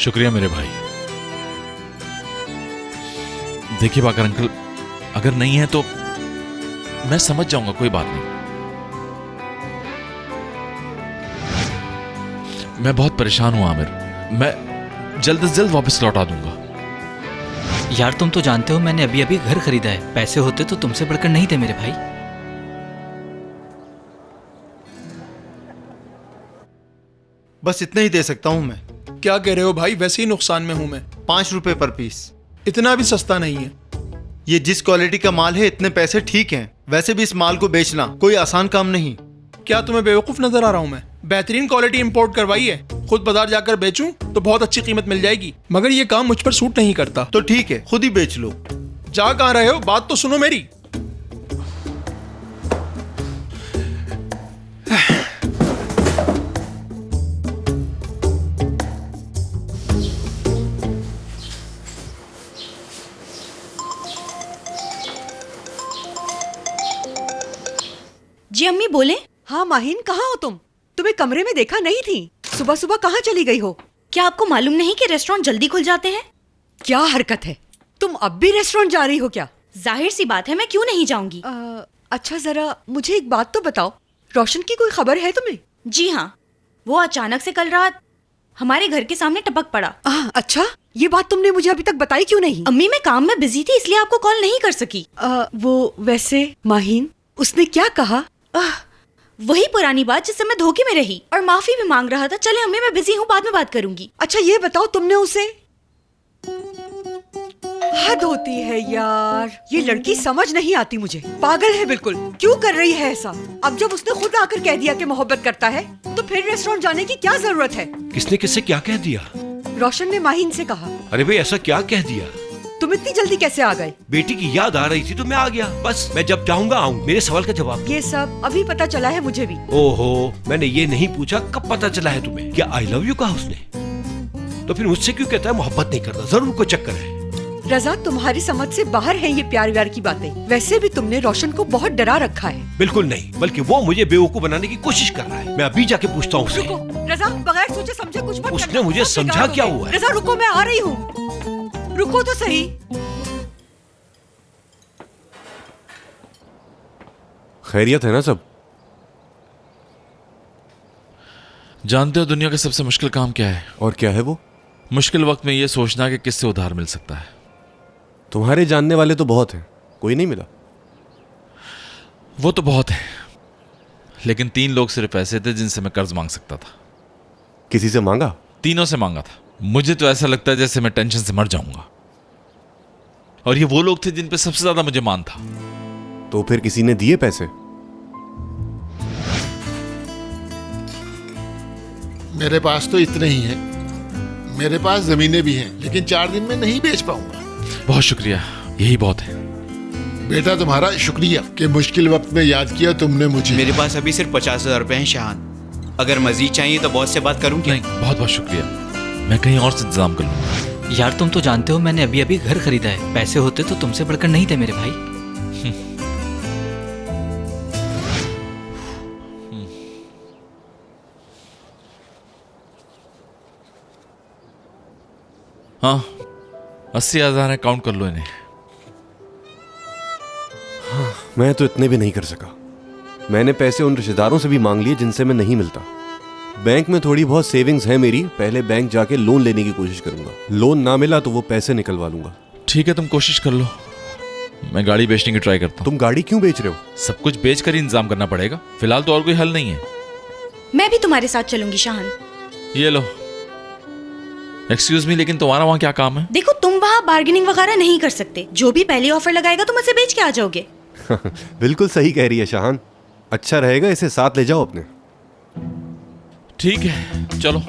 शुक्रिया मेरे भाई। देखिए बाकर अंकल, अगर नहीं है तो मैं समझ जाऊंगा, कोई बात नहीं। मैं बहुत परेशान हूं आमिर, मैं जल्द से जल्द वापस लौटा दूंगा। यार तुम तो जानते हो मैंने अभी अभी घर खरीदा है, पैसे होते तो तुमसे बढ़कर नहीं थे मेरे भाई। बस इतना ही दे सकता हूं मैं। क्या कह रहे हो भाई, वैसे ही नुकसान में हूं मैं। 5 रुपए पर पीस। इतना भी सस्ता नहीं है। ये जिस क्वालिटी का माल है इतने पैसे ठीक हैं। वैसे भी इस माल को बेचना कोई आसान काम नहीं। क्या तुम्हें बेवकूफ नजर आ रहा हूं मैं? बेहतरीन क्वालिटी इंपोर्ट करवाई है, खुद बाजार जाकर बेचूं तो बहुत अच्छी कीमत मिल जाएगी, मगर ये काम मुझ पर सूट नहीं करता। तो ठीक है, खुद ही बेच लो। जा कहाँ रहे हो, बात तो सुनो मेरी। जी अम्मी बोले। हाँ माहिन, कहाँ हो तुम? तुम्हें कमरे में देखा नहीं थी। सुबह सुबह कहाँ चली गई हो? क्या आपको मालूम नहीं कि रेस्टोरेंट जल्दी खुल जाते हैं? क्या हरकत है, तुम अब भी रेस्टोरेंट जा रही हो क्या? जाहिर सी बात है, मैं क्यों नहीं जाऊंगी। अच्छा जरा मुझे एक बात तो बताओ, रोशन की कोई खबर है तुम्हें? जी हाँ, वो अचानक से कल रात हमारे घर के सामने टपक पड़ा। अच्छा, ये बात तुमने मुझे अभी तक बताई क्यों नहीं? अम्मी मैं काम में बिजी थी इसलिए आपको कॉल नहीं कर सकी। वो वैसे माहिन, उसने क्या कहा? वही पुरानी बात जिससे मैं धोखे में रही, और माफी भी मांग रहा था। चले अम्मी मैं बिजी हूँ, बाद में बात करूंगी। अच्छा ये बताओ, तुमने उसे... हद होती है यार, ये लड़की समझ नहीं आती मुझे, पागल है बिल्कुल। क्यों कर रही है ऐसा? अब जब उसने खुद आकर कह दिया कि मोहब्बत करता है तो फिर रेस्टोरेंट जाने की क्या जरूरत है? किसने किससे क्या कह दिया? रोशन ने माहिन से कहा। अरे भाई ऐसा क्या कह दिया? तुम इतनी जल्दी कैसे आ गए? बेटी की याद आ रही थी तो मैं आ गया, बस मैं जब चाहूंगा आऊँ। मेरे सवाल का जवाब। ये सब अभी पता चला है मुझे भी। ओहो, मैंने ये नहीं पूछा कब पता चला है तुम्हें। क्या आई लव यू कहा उसने? तो फिर मुझसे क्यों कहता है मोहब्बत नहीं करता? जरूर कोई चक्कर है। रजा, तुम्हारी समझ से बाहर है ये प्यार व्यार की बातें। वैसे भी तुमने रोशन को बहुत डरा रखा है। बिल्कुल नहीं, बल्कि वो मुझे बेवकूफ बनाने की कोशिश कर रहा है। मैं अभी जाके पूछता हूँ उससे। रुको रजा, बगैर सोचे समझे कुछ मत उसने करना। मुझे सब समझा बिगाड़ क्या दोगे। हुआ है? रजा रुको, मैं आ रही हूँ। रुको तो सही। खैरियत है ना सब? जानते हो दुनिया का सबसे मुश्किल काम क्या है? और क्या है वो? मुश्किल वक्त में ये सोचना कि किससे उधार मिल सकता है। तुम्हारे जानने वाले तो बहुत हैं, कोई नहीं मिला? वो तो बहुत है, लेकिन 3 लोग सिर्फ ऐसे थे जिनसे मैं कर्ज मांग सकता था। किसी से मांगा? तीनों से मांगा था। मुझे तो ऐसा लगता है जैसे मैं टेंशन से मर जाऊंगा, और ये वो लोग थे जिन पे सबसे ज्यादा मुझे मान था। तो फिर किसी ने दिए पैसे? मेरे पास तो इतने ही हैं। मेरे पास जमीनें भी हैं, लेकिन 4 दिन में नहीं बेच पाऊंगा। बहुत शुक्रिया, यही बहुत है। बेटा तुम्हारा शुक्रिया कि मुश्किल वक्त में याद किया तुमने मुझे। मेरे पास अभी सिर्फ 50,000 रुपए हैं शाहान, अगर मजीद चाहिए तो बॉस से बात करूं क्या? नहीं, बहुत बहुत शुक्रिया, मैं कहीं और से इंतजाम कर लूंगा। यार तुम तो जानते हो मैंने अभी अभी घर खरीदा है, पैसे होते तो तुमसे बढ़कर नहीं थे मेरे भाई। हाँ, 80,000 है, काउंट कर लो इन्हें। हाँ, मैं तो इतने भी नहीं कर सका। मैंने पैसे उन रिश्तेदारों से भी मांग लिए जिनसे मैं नहीं मिलता। बैंक में थोड़ी बहुत सेविंग्स है मेरी, पहले बैंक जाके लोन लेने की कोशिश करूंगा। लोन ना मिला तो वो पैसे निकलवा लूंगा। ठीक है, तुम कोशिश कर लो, मैं गाड़ी बेचने की ट्राई करता हूँ। तुम गाड़ी क्यों बेच रहे हो? सब कुछ बेच कर ही इंतजाम करना पड़ेगा, फिलहाल तो और कोई हल नहीं है। मैं भी तुम्हारे साथ चलूंगी शाहान। ये लो। एक्सक्यूज मी, लेकिन तुम्हारा वहाँ क्या काम है? देखो तुम वहाँ बार्गेनिंग वगैरह नहीं कर सकते। जो भी पहले ऑफर लगाएगा तुम उसे बेच के आ जाओगे। बिल्कुल सही कह रही है शाहान। अच्छा रहेगा इसे साथ ले जाओ अपने। ठीक है, चलो।